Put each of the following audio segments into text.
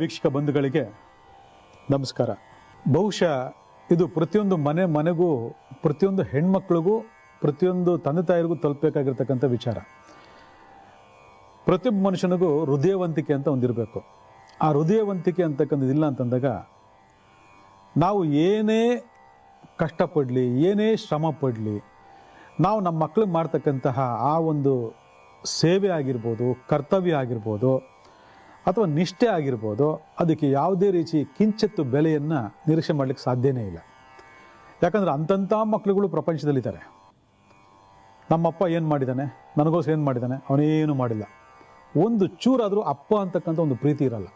ವೀಕ್ಷಕ ಬಂಧುಗಳಿಗೆ ನಮಸ್ಕಾರ. ಬಹುಶಃ ಇದು ಪ್ರತಿಯೊಂದು ಮನೆಗೂ ಪ್ರತಿಯೊಂದು ಹೆಣ್ಮಕ್ಳಿಗೂ ಪ್ರತಿಯೊಂದು ತಂದೆ ತಾಯಿರಿಗೂ ತಲುಪಬೇಕಾಗಿರ್ತಕ್ಕಂಥ ವಿಚಾರ. ಪ್ರತಿಯೊಬ್ಬ ಮನುಷ್ಯನಿಗೂ ಹೃದಯವಂತಿಕೆ ಅಂತ ಒಂದಿರಬೇಕು. ಆ ಹೃದಯವಂತಿಕೆ ಅಂತಕ್ಕಂಥದ್ದು ಇಲ್ಲ ಅಂತಂದಾಗ ನಾವು ಏನೇ ಕಷ್ಟಪಡಲಿ, ಏನೇ ಶ್ರಮ ಪಡಲಿ, ನಾವು ನಮ್ಮ ಮಕ್ಕಳಿಗೆ ಮಾಡ್ತಕ್ಕಂತಹ ಆ ಒಂದು ಸೇವೆ ಆಗಿರ್ಬೋದು, ಕರ್ತವ್ಯ ಆಗಿರ್ಬೋದು, ಅಥವಾ ನಿಷ್ಠೆ ಆಗಿರ್ಬೋದು, ಅದಕ್ಕೆ ಯಾವುದೇ ರೀತಿ ಕಿಂಚಿತ್ತು ಬೆಲೆಯನ್ನು ನಿರೀಕ್ಷೆ ಮಾಡಲಿಕ್ಕೆ ಸಾಧ್ಯನೇ ಇಲ್ಲ. ಯಾಕಂದರೆ ಅಂಥ ಮಕ್ಕಳುಗಳು ಪ್ರಪಂಚದಲ್ಲಿದ್ದಾರೆ. ನಮ್ಮಪ್ಪ ಏನು ಮಾಡಿದ್ದಾನೆ, ನನಗೋಸ್ಕರ ಏನು ಮಾಡಿದ್ದಾನೆ, ಅವನೇನು ಮಾಡಿಲ್ಲ. ಒಂದು ಚೂರಾದರೂ ಅಪ್ಪ ಅಂತಕ್ಕಂಥ ಒಂದು ಪ್ರೀತಿ ಇರಲ್ಲ.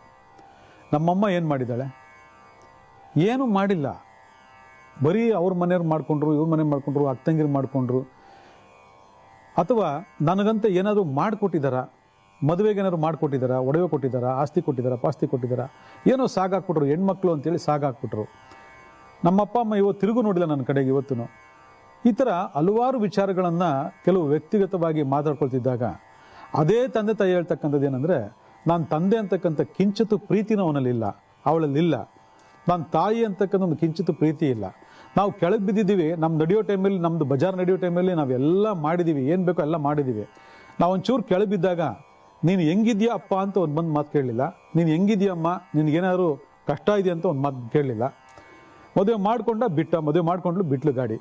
ನಮ್ಮಮ್ಮ ಏನು ಮಾಡಿದ್ದಾಳೆ, ಏನೂ ಮಾಡಿಲ್ಲ. ಬರೀ ಅವ್ರ ಮನೆಯವ್ರು ಮಾಡಿಕೊಂಡ್ರು, ಇವ್ರ ಮನೆ ಮಾಡಿಕೊಂಡ್ರು, ಅಕ್ಕಂಗಿರು ಮಾಡಿಕೊಂಡ್ರು, ಅಥವಾ ನನಗಂತ ಏನಾದರೂ ಮಾಡಿಕೊಟ್ಟಿದ್ದಾರಾ, ಮದುವೆಗೆ ಏನಾದ್ರು ಮಾಡಿಕೊಟ್ಟಿದ್ದಾರಾ, ಒಡವೆ ಕೊಟ್ಟಿದ್ದಾರಾ, ಆಸ್ತಿ ಕೊಟ್ಟಿದ್ದಾರಾ, ಪಾಸ್ತಿ ಕೊಟ್ಟಿದ್ದಾರಾ, ಏನೋ ಸಾಗಾಕ್ಬಿಟ್ರು, ಹೆಣ್ಮಕ್ಳು ಅಂತೇಳಿ ಸಾಗಾಕ್ಬಿಟ್ರು. ನಮ್ಮಪ್ಪ ಅಮ್ಮ ಇವತ್ತು ತಿರುಗು ನೋಡಿಲ್ಲ ನನ್ನ ಕಡೆಗೆ ಇವತ್ತು. ಈ ಥರ ಹಲವಾರು ವಿಚಾರಗಳನ್ನು ಕೆಲವು ವ್ಯಕ್ತಿಗತವಾಗಿ ಮಾತಾಡ್ಕೊಳ್ತಿದ್ದಾಗ ಅದೇ ತಂದೆ ತಾಯಿ ಹೇಳ್ತಕ್ಕಂಥದ್ದು ಏನಂದರೆ, ನಾನು ತಂದೆ ಅಂತಕ್ಕಂಥ ಕಿಂಚಿತ್ತು ಪ್ರೀತಿನೂ ಅವನಲ್ಲಿಲ್ಲ, ಅವಳಲ್ಲಿಲ್ಲ. ನಾನು ತಾಯಿ ಅಂತಕ್ಕಂಥ ಒಂದು ಕಿಂಚಿತ್ತು ಪ್ರೀತಿ ಇಲ್ಲ. ನಾವು ಕೆಳಗೆ ಬಿದ್ದಿದ್ದೀವಿ. ನಮ್ಮ ನಡೆಯೋ ಟೈಮಲ್ಲಿ, ನಮ್ಮದು ಬಜಾರ್ ನಡೆಯೋ ಟೈಮಲ್ಲಿ ನಾವೆಲ್ಲ ಮಾಡಿದ್ದೀವಿ, ಏನು ಬೇಕೋ ಎಲ್ಲ ಮಾಡಿದ್ದೀವಿ. ನಾವು ಒಂಚೂರು ಕೆಳಗೆ ಬಿದ್ದಾಗ ನೀನು ಹೆಂಗಿದ್ಯಾ ಅಪ್ಪ ಅಂತ ಒಂದು ಬಂದು ಮಾತು ಕೇಳಲಿಲ್ಲ. ನೀನು ಹೆಂಗಿದ್ಯಮ್ಮ, ನಿನಗೇನಾದ್ರು ಕಷ್ಟ ಇದೆಯಾ ಅಂತ ಒಂದು ಮಾತು ಕೇಳಲಿಲ್ಲ. ಮದುವೆ ಮದುವೆ ಮಾಡಿಕೊಂಡ್ಲು ಬಿಟ್ಲು ಗಾಡಿ.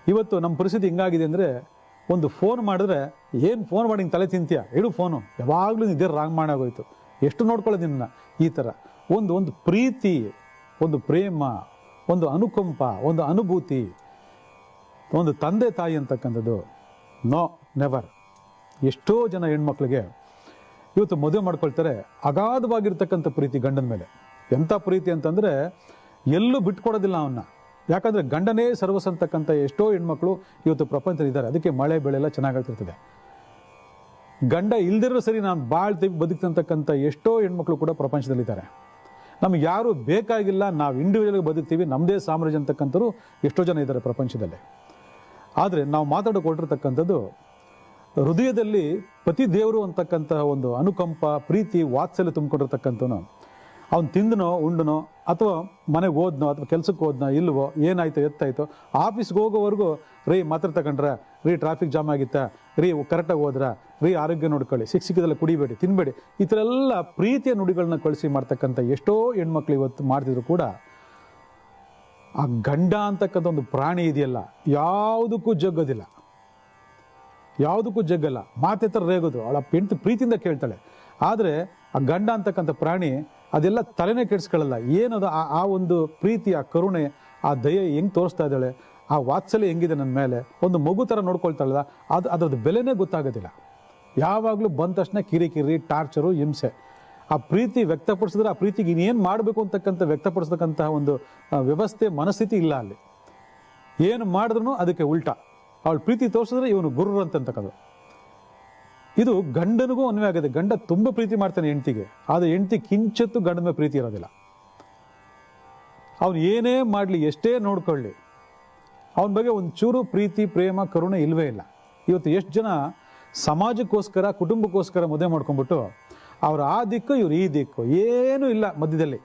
ಇವತ್ತು ನಮ್ಮ ಪರಿಸ್ಥಿತಿ ಹಿಂಗಾಗಿದೆ ಅಂದರೆ, ಒಂದು ಫೋನ್ ಮಾಡಿದ್ರೆ, ಏನು ಫೋನ್ ಮಾಡಿ ಹಿಂಗೆ ತಲೆ ತಿಂತೀಯ, ಇಡು ಫೋನು, ಯಾವಾಗಲೂ ನಿದ್ದೆ ರಾಂಗ್ ಮಾಡಾಗೋಯ್ತು, ಎಷ್ಟು ನೋಡ್ಕೊಳ್ಳೋದು ನಿನ್ನ. ಈ ಥರ ಒಂದು ಪ್ರೀತಿ, ಒಂದು ಪ್ರೇಮ, ಒಂದು ಅನುಕಂಪ, ಒಂದು ಅನುಭೂತಿ, ಒಂದು ತಂದೆ ತಾಯಿ ಅಂತಕ್ಕಂಥದ್ದು ನೋ, ನೆವರ್. ಎಷ್ಟೋ ಜನ ಹೆಣ್ಮಕ್ಳಿಗೆ ಇವತ್ತು ಮದುವೆ ಮಾಡ್ಕೊಳ್ತಾರೆ, ಅಗಾಧವಾಗಿರ್ತಕ್ಕಂಥ ಪ್ರೀತಿ ಗಂಡನ ಮೇಲೆ. ಎಂಥ ಪ್ರೀತಿ ಅಂತಂದರೆ ಎಲ್ಲೂ ಬಿಟ್ಕೊಡೋದಿಲ್ಲ ಅವನ್ನ. ಯಾಕಂದರೆ ಗಂಡನೇ ಸರ್ವಸ್ ಅಂತಕ್ಕಂಥ ಎಷ್ಟೋ ಹೆಣ್ಮಕ್ಳು ಇವತ್ತು ಪ್ರಪಂಚದಲ್ಲಿದ್ದಾರೆ. ಅದಕ್ಕೆ ಮಳೆ ಬೆಳೆ ಎಲ್ಲ ಚೆನ್ನಾಗಾಗ್ತಿರ್ತದೆ. ಗಂಡ ಇಲ್ದಿರೋ ಸರಿ ನಾನು ಬಾಳ್ತೀವಿ ಬದುಕ್ತಕ್ಕಂಥ ಎಷ್ಟೋ ಹೆಣ್ಮಕ್ಳು ಕೂಡ ಪ್ರಪಂಚದಲ್ಲಿದ್ದಾರೆ. ನಮ್ಗೆ ಯಾರು ಬೇಕಾಗಿಲ್ಲ, ನಾವು ಇಂಡಿವಿಜುವಲ್ಗೆ ಬದುಕ್ತೀವಿ, ನಮ್ಮದೇ ಸಾಮ್ರಾಜ್ಯ ಅಂತಕ್ಕಂಥವ್ರು ಎಷ್ಟೋ ಜನ ಇದ್ದಾರೆ ಪ್ರಪಂಚದಲ್ಲಿ. ಆದರೆ ನಾವು ಮಾತಾಡಿಕೊಟ್ಟಿರ್ತಕ್ಕಂಥದ್ದು ಹೃದಯದಲ್ಲಿ ಪತಿ ದೇವರು ಅಂತಕ್ಕಂತಹ ಒಂದು ಅನುಕಂಪ, ಪ್ರೀತಿ, ವಾತ್ಸಲ್ಯ ತುಂಬಿಕೊಂಡಿರ್ತಕ್ಕಂಥವನು. ಅವ್ನು ತಿಂದನೋ ಉಂಡನೋ, ಅಥವಾ ಮನೆಗೆ ಹೋದ್ನೋ, ಅಥವಾ ಕೆಲ್ಸಕ್ಕೆ ಹೋದ್ನೋ ಇಲ್ವೋ, ಏನಾಯ್ತೋ ಎತ್ತಾಯ್ತೋ, ಆಫೀಸ್ಗೆ ಹೋಗೋವರೆಗೂ ರೀ ಮಾತ್ರ ತಗೊಂಡ್ರ, ರೀ ಟ್ರಾಫಿಕ್ ಜಾಮ್ ಆಗಿತ್ತಾ, ರೀ ಕರೆಕ್ಟಾಗಿ ಹೋದ್ರ, ರೀ ಆರೋಗ್ಯ ನೋಡ್ಕೊಳ್ಳಿ, ಸಿಕ್ಕಿದೆಲ್ಲ ಕುಡಿಬೇಡಿ, ತಿನ್ಬೇಡಿ, ಈ ಥರ ಎಲ್ಲ ಪ್ರೀತಿಯ ನುಡಿಗಳನ್ನ ಕಳಿಸಿ ಮಾಡ್ತಕ್ಕಂಥ ಎಷ್ಟೋ ಹೆಣ್ಮಕ್ಳು ಇವತ್ತು ಮಾಡ್ತಿದ್ರು ಕೂಡ ಆ ಗಂಡ ಅಂತಕ್ಕಂಥ ಒಂದು ಪ್ರಾಣಿ ಇದೆಯಲ್ಲ, ಯಾವುದಕ್ಕೂ ಜಗ್ಗೋದಿಲ್ಲ, ಯಾವುದಕ್ಕೂ ಜಗ್ಗಲ್ಲ. ಮಾತೆ ಥರ ರೇಗೋದು, ಅವಳ ಹೆಂಡತಿ ಪ್ರೀತಿಯಿಂದ ಕೇಳ್ತಾಳೆ. ಆದರೆ ಆ ಗಂಡ ಅಂತಕ್ಕಂಥ ಪ್ರಾಣಿ ಅದೆಲ್ಲ ತಲೆನೇ ಕೆಡಿಸ್ಕೊಳ್ಳಲ್ಲ. ಏನದು ಆ ಒಂದು ಪ್ರೀತಿ, ಆ ಕರುಣೆ, ಆ ದಯೆ ಹೆಂಗೆ ತೋರಿಸ್ತಾ ಇದ್ದಾಳೆ, ಆ ವಾತ್ಸಲ್ಯ ಹೆಂಗಿದೆ ನನ್ನ ಮೇಲೆ, ಒಂದು ಮಗು ಥರ ನೋಡ್ಕೊಳ್ತಾಳಲ್ಲ, ಅದ್ರದ್ದು ಬೆಲೆನೇ ಗೊತ್ತಾಗೋದಿಲ್ಲ. ಯಾವಾಗಲೂ ಬಂದ ತಕ್ಷಣ ಕಿರಿಕಿರಿ, ಟಾರ್ಚರು, ಹಿಂಸೆ. ಆ ಪ್ರೀತಿ ವ್ಯಕ್ತಪಡಿಸಿದ್ರೆ ಆ ಪ್ರೀತಿಗೆ ಇನ್ನೇನು ಮಾಡಬೇಕು ಅಂತಕ್ಕಂಥ ವ್ಯಕ್ತಪಡಿಸ್ತಕ್ಕಂತಹ ಒಂದು ವ್ಯವಸ್ಥೆ, ಮನಸ್ಥಿತಿ ಇಲ್ಲ ಅಲ್ಲಿ. ಏನು ಮಾಡಿದ್ರು ಅದಕ್ಕೆ ಉಲ್ಟಾ. ಅವಳು ಪ್ರೀತಿ ತೋರಿಸಿದ್ರೆ ಇವನು ಗುರ್ರ ಅಂತಕ್ಕದು. ಇದು ಗಂಡನಿಗೂ ಅನ್ವಯ ಆಗಿದೆ. ಗಂಡ ತುಂಬ ಪ್ರೀತಿ ಮಾಡ್ತಾನೆ ಹೆಂಡತಿಗೆ, ಆದರೆ ಹೆಂಡತಿ ಕಿಂಚತ್ತು ಗಂಡನ ಮೇಲೆ ಪ್ರೀತಿ ಇರೋದಿಲ್ಲ. ಅವನು ಏನೇ ಮಾಡಲಿ, ಎಷ್ಟೇ ನೋಡ್ಕೊಳ್ಳಿ, ಅವನ ಬಗ್ಗೆ ಒಂದು ಚೂರು ಪ್ರೀತಿ, ಪ್ರೇಮ, ಕರುಣೆ ಇಲ್ಲವೇ ಇಲ್ಲ. ಇವತ್ತು ಎಷ್ಟು ಜನ ಸಮಾಜಕ್ಕೋಸ್ಕರ, ಕುಟುಂಬಕ್ಕೋಸ್ಕರ ಮದುವೆ ಮಾಡ್ಕೊಂಡ್ಬಿಟ್ಟು ಅವ್ರು ಆ ದಿಕ್ಕು, ಇವ್ರು ಈ ದಿಕ್ಕು, ಏನೂ ಇಲ್ಲ ಮಧ್ಯದಲ್ಲಿ.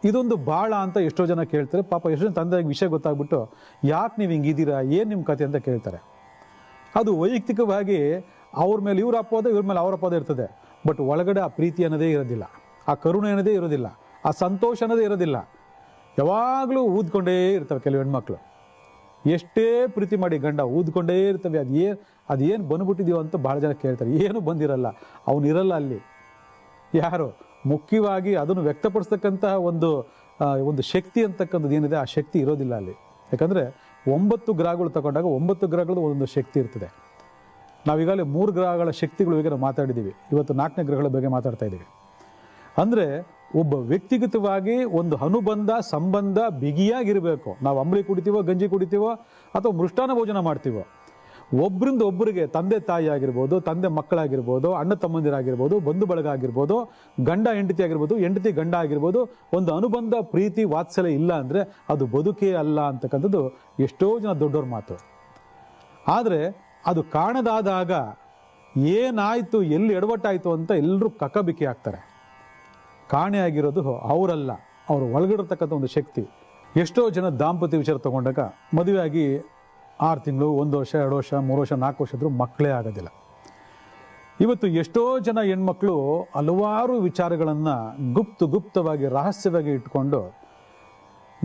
ಇದೊಂದು ಬಾಳ ಅಂತ ಎಷ್ಟೋ ಜನ ಕೇಳ್ತಾರೆ. ಪಾಪ ಎಷ್ಟೋ ಜನ ತಂದೆಗೆ ವಿಷಯ ಗೊತ್ತಾಗ್ಬಿಟ್ಟು, ಯಾಕೆ ನೀವು ಹಿಂಗಿದ್ದೀರಾ, ಏನು ನಿಮ್ಮ ಕತೆ ಅಂತ ಕೇಳ್ತಾರೆ. ಅದು ವೈಯಕ್ತಿಕವಾಗಿ ಅವ್ರ ಮೇಲೆ ಇವ್ರ ಅಪವಾದ, ಇವ್ರ ಮೇಲೆ ಅವ್ರ ಅಪವಾದ ಇರ್ತದೆ. ಬಟ್ ಒಳಗಡೆ ಆ ಪ್ರೀತಿ ಅನ್ನೋದೇ ಇರೋದಿಲ್ಲ, ಆ ಕರುಣೆ ಅನ್ನೋದೇ ಇರೋದಿಲ್ಲ, ಆ ಸಂತೋಷ ಅನ್ನೋದೇ ಇರೋದಿಲ್ಲ. ಯಾವಾಗಲೂ ಊದ್ಕೊಂಡೇ ಇರ್ತವೆ ಕೆಲವು ಹೆಣ್ಮಕ್ಳು. ಎಷ್ಟೇ ಪ್ರೀತಿ ಮಾಡಿ ಗಂಡ ಊದ್ಕೊಂಡೇ ಇರ್ತವೆ. ಅದೇನು ಬಂದ್ಬಿಟ್ಟಿದೀವೋ ಅಂತ ಭಾಳ ಜನ ಕೇಳ್ತಾರೆ. ಏನು ಬಂದಿರಲ್ಲ, ಅವನಿರಲ್ಲ ಅಲ್ಲಿ. ಯಾರು ಮುಖ್ಯವಾಗಿ ಅದನ್ನು ವ್ಯಕ್ತಪಡಿಸ್ತಕ್ಕಂತಹ ಒಂದು ಶಕ್ತಿ ಅಂತಕ್ಕಂಥದ್ದು ಏನಿದೆ, ಆ ಶಕ್ತಿ ಇರೋದಿಲ್ಲ ಅಲ್ಲಿ. ಯಾಕಂದರೆ 9 ಗ್ರಹಗಳು ತಗೊಂಡಾಗ 9 ಗ್ರಹಗಳದ್ದು ಒಂದೊಂದು ಶಕ್ತಿ ಇರ್ತದೆ. ನಾವೀಗಾಗಲೇ 3 ಗ್ರಹಗಳ ಶಕ್ತಿಗಳು ಈಗ ನಾವು ಮಾತಾಡಿದ್ದೀವಿ. ಇವತ್ತು 4ನೇ ಗ್ರಹಗಳ ಬಗ್ಗೆ ಮಾತಾಡ್ತಾ ಇದ್ದೀವಿ. ಅಂದರೆ ಒಬ್ಬ ವ್ಯಕ್ತಿಗತವಾಗಿ ಒಂದು ಅನುಬಂಧ, ಸಂಬಂಧ ಬಿಗಿಯಾಗಿರಬೇಕು. ನಾವು ಅಂಬಳಿ ಕುಡಿತೀವೋ, ಗಂಜಿ ಕುಡಿತೀವೋ, ಅಥವಾ ಮೃಷ್ಟಾನ್ನ ಭೋಜನ ಮಾಡ್ತೀವೋ, ಒಬ್ಬರಿಂದ ಒಬ್ಬರಿಗೆ, ತಂದೆ ತಾಯಿ ಆಗಿರ್ಬೋದು, ತಂದೆ ಮಕ್ಕಳಾಗಿರ್ಬೋದು, ಅಣ್ಣ ತಮ್ಮಂದಿರಾಗಿರ್ಬೋದು, ಬಂಧು ಬಳಗ ಆಗಿರ್ಬೋದು, ಗಂಡ ಹೆಂಡತಿ ಆಗಿರ್ಬೋದು, ಹೆಂಡತಿ ಗಂಡ ಆಗಿರ್ಬೋದು, ಒಂದು ಅನುಬಂಧ, ಪ್ರೀತಿ, ವಾತ್ಸಲ್ಯ ಇಲ್ಲ ಅಂದರೆ ಅದು ಬದುಕೇ ಅಲ್ಲ ಅಂತಕ್ಕಂಥದ್ದು ಎಷ್ಟೋ ಜನ ದೊಡ್ಡವ್ರ ಮಾತು. ಆದರೆ ಅದು ಕಾಣದಾದಾಗ ಏನಾಯಿತು, ಎಲ್ಲಿ ಎಡವಟ್ಟಾಯಿತು ಅಂತ ಎಲ್ಲರೂ ಕಕ್ಕಬಿಕ್ಕಿ ಆಗ್ತಾರೆ. ಕಾಣೆಯಾಗಿರೋದು ಅವರಲ್ಲ, ಅವರು ಒಳಗಿರತಕ್ಕಂಥ ಒಂದು ಶಕ್ತಿ. ಎಷ್ಟೋ ಜನ ದಾಂಪತ್ಯ ವಿಚಾರ ತಗೊಂಡಾಗ ಮದುವೆ ಆಗಿ 6 ತಿಂಗಳು, 1 ವರ್ಷ, 2 ವರ್ಷ, 3 ವರ್ಷ, 4 ವರ್ಷ ಆದರೂ ಮಕ್ಕಳೇ ಆಗೋದಿಲ್ಲ. ಇವತ್ತು ಎಷ್ಟೋ ಜನ ಹೆಣ್ಮಕ್ಳು ಹಲವಾರು ವಿಚಾರಗಳನ್ನು ಗುಪ್ತವಾಗಿ ರಹಸ್ಯವಾಗಿ ಇಟ್ಕೊಂಡು,